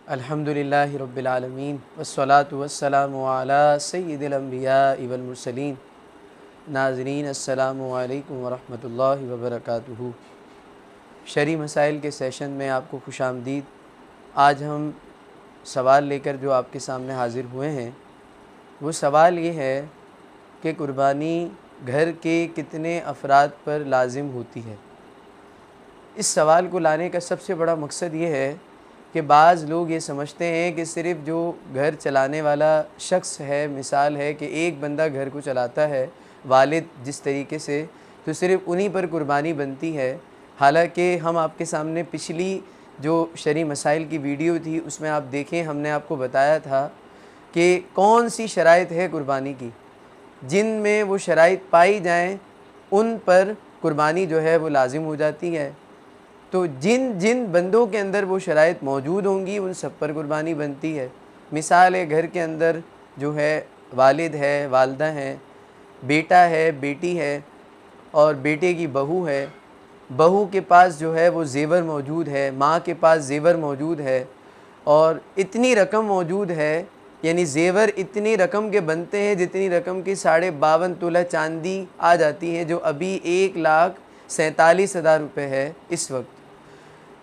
अल्हम्दुलिल्लाहि रब्बिल आलमीन वस्सलातु वस्सलामु अला सय्यिदिल अंबिया वल मुरसलीन। नाज़रीन अस्सलामु अलैकुम वरहमतुल्लाहि वबरकातुहू। शरई मसाइल के सेशन में आपको खुशामदीद। आज हम सवाल लेकर जो आपके सामने हाज़िर हुए हैं, वो सवाल ये है कि कुर्बानी घर के कितने अफराद पर लाजिम होती है। इस सवाल को लाने का सबसे बड़ा मकसद ये है कि बाज़ लोग ये समझते हैं कि सिर्फ़ जो घर चलाने वाला शख्स है, मिसाल है कि एक बंदा घर को चलाता है, वालिद जिस तरीके से, तो सिर्फ़ उन्हीं पर कुर्बानी बनती है। हालांकि हम आपके सामने पिछली जो शरई मसाइल की वीडियो थी उसमें आप देखें, हमने आपको बताया था कि कौन सी शराइत है कुर्बानी की, जिन में वो शराइत पाई जाएँ उन पर कुर्बानी जो है वो लाजिम हो जाती है। तो जिन जिन बंदों के अंदर वो शराइत मौजूद होंगी उन सब पर कुर्बानी बनती है। मिसाल है, घर के अंदर जो है वालिद है, वालदा हैं, बेटा है, बेटी है और बेटे की बहू है। बहू के पास जो है वो ज़ेवर मौजूद है, माँ के पास ज़ेवर मौजूद है और इतनी रकम मौजूद है, यानी ज़ेवर इतनी रकम के बनते हैं जितनी रकम की 52.5 तोला चांदी आ जाती है, जो अभी 1,47,000 रुपये है इस वक्त।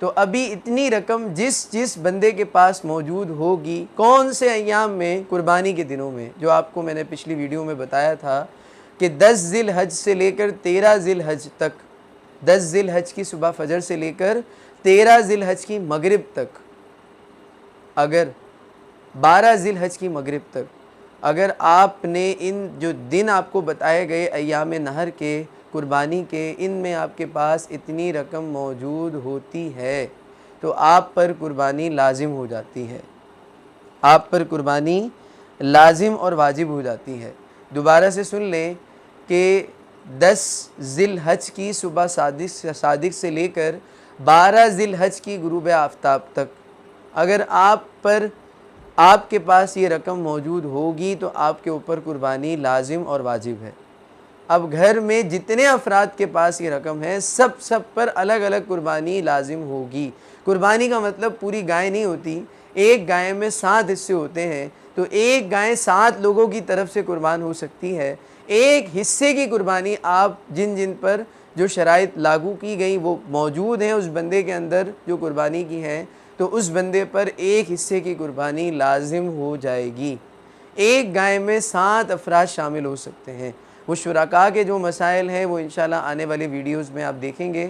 तो अभी इतनी रकम जिस जिस बंदे के पास मौजूद होगी, कौन से अय्याम में, कुर्बानी के दिनों में, जो आपको मैंने पिछली वीडियो में बताया था कि 10 ज़िल हज से लेकर 13 ज़िल हज तक, 10 ज़िल हज की सुबह फजर से लेकर 13 ज़िल हज की मगरिब तक, अगर 12 ज़िल हज की मगरिब तक अगर आपने इन जो दिन आपको बताए गए अय्याम नहर के, कुर्बानी के, इनमें आपके पास इतनी रकम मौजूद होती है तो आप पर कुर्बानी लाजिम हो जाती है। आप पर कुर्बानी लाजिम और वाजिब हो जाती है। दोबारा से सुन लें कि 10 ज़िल हज की सुबह सादिक से लेकर 12 ज़िल हज की गुरूब आफ्ताब तक अगर आप पर, आपके पास ये रकम मौजूद होगी तो आपके ऊपर कुर्बानी लाजिम और वाजिब है। अब घर में जितने अफराद के पास ये रकम है, सब पर अलग अलग कुर्बानी लाजिम होगी। कुर्बानी का मतलब पूरी गाय नहीं होती, एक गाय में 7 हिस्से होते हैं, तो एक गाय 7 लोगों की तरफ से कुर्बान हो सकती है। एक हिस्से की कुर्बानी आप जिन जिन पर जो शराइत लागू की गई वो मौजूद हैं उस बंदे के अंदर जो कुर्बानी की है, तो उस बंदे पर एक हिस्से की कुर्बानी लाजिम हो जाएगी। एक गाय में 7 अफराद शामिल हो सकते हैं। वो शुरका के जो मसाइल हैं वो इंशाल्लाह आने वाले वीडियोस में आप देखेंगे,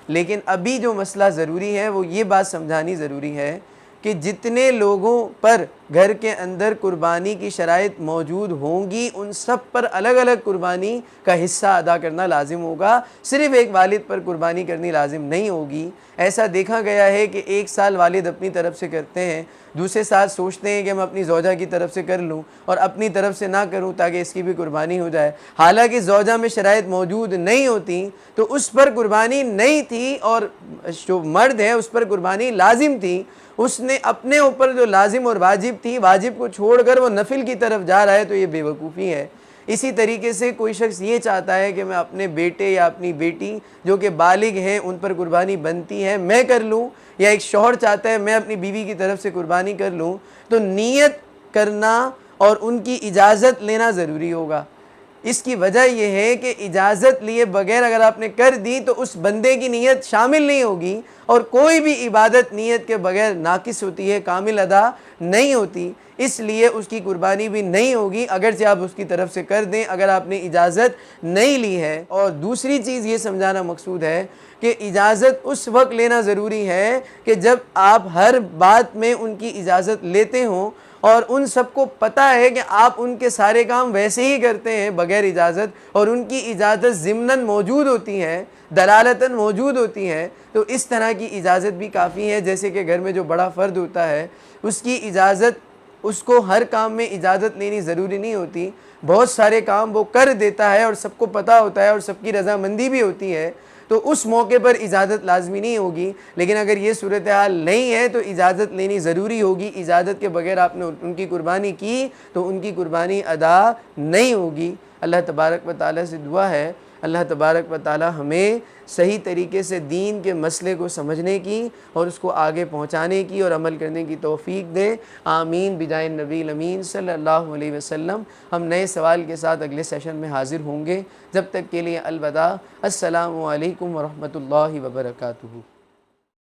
लेकिन अभी जो मसला ज़रूरी है वो ये बात समझानी ज़रूरी है कि जितने लोगों पर घर के अंदर कुर्बानी की शराइत मौजूद होंगी उन सब पर अलग अलग कुर्बानी का हिस्सा अदा करना लाजिम होगा। सिर्फ़ एक वालिद पर कुर्बानी करनी लाजिम नहीं होगी। ऐसा देखा गया है कि एक साल वालिद अपनी तरफ से करते हैं, दूसरे साल सोचते हैं कि मैं अपनी ज़ौजा की तरफ से कर लूँ और अपनी तरफ से ना करूँ ताकि इसकी भी कुर्बानी हो जाए। हालांकि ज़ौजा में शराइत मौजूद नहीं होती तो उस पर कुर्बानी नहीं थी और जो मर्द है उस पर कुर्बानी लाजिम थी। उसने अपने ऊपर जो लाजिम और वाजिब थी, वाजिब को छोड़कर वो नफिल की तरफ जा रहा है, तो ये बेवकूफ़ी है। इसी तरीके से कोई शख्स ये चाहता है कि मैं अपने बेटे या अपनी बेटी जो कि बालिग हैं उन पर कुर्बानी बनती है मैं कर लूँ, या एक शौहर चाहता है मैं अपनी बीवी की तरफ से कुर्बानी कर लूँ, तो नीयत करना और उनकी इजाज़त लेना ज़रूरी होगा। इसकी वजह यह है कि इजाज़त लिए बगैर अगर आपने कर दी तो उस बंदे की नीयत शामिल नहीं होगी, और कोई भी इबादत नीयत के बगैर नाकिस होती है, कामिल अदा नहीं होती, इसलिए उसकी कुर्बानी भी नहीं होगी अगरचे आप उसकी तरफ से कर दें अगर आपने इजाज़त नहीं ली है। और दूसरी चीज़ ये समझाना मकसूद है कि इजाज़त उस वक्त लेना ज़रूरी है कि जब आप हर बात में उनकी इजाज़त लेते हों और उन सबको पता है कि आप उनके सारे काम वैसे ही करते हैं बग़ैर इजाज़त, और उनकी इजाज़त ज़िम्नन मौजूद होती है, दलालतन मौजूद होती है, तो इस तरह की इजाज़त भी काफ़ी है। जैसे कि घर में जो बड़ा फ़र्द होता है उसकी इजाज़त, उसको हर काम में इजाज़त लेनी ज़रूरी नहीं होती, बहुत सारे काम वो कर देता है और सबको पता होता है और सबकी रज़ामंदी भी होती है, तो उस मौके पर इजाज़त लाजमी नहीं होगी। लेकिन अगर ये सूरत हाल नहीं है तो इजाज़त लेनी ज़रूरी होगी। इजाज़त के बगैर आपने उनकी कुर्बानी की तो उनकी कुर्बानी अदा नहीं होगी। अल्लाह तबारक व तआला से दुआ है अल्लाह तबारक व ताला हमें सही तरीके से दीन के मसले को समझने की और उसको आगे पहुँचाने की और अमल करने की तौफ़ीक दे। आमीन बिजाय नबील अमीन सल्लल्लाहु अलैहि वसल्लम। हम नए सवाल के साथ अगले सेशन में हाज़िर होंगे। जब तक के लिए अलविदा। अस्सलामु अलैकुम व रहमतुल्लाहि व बरकातुहू।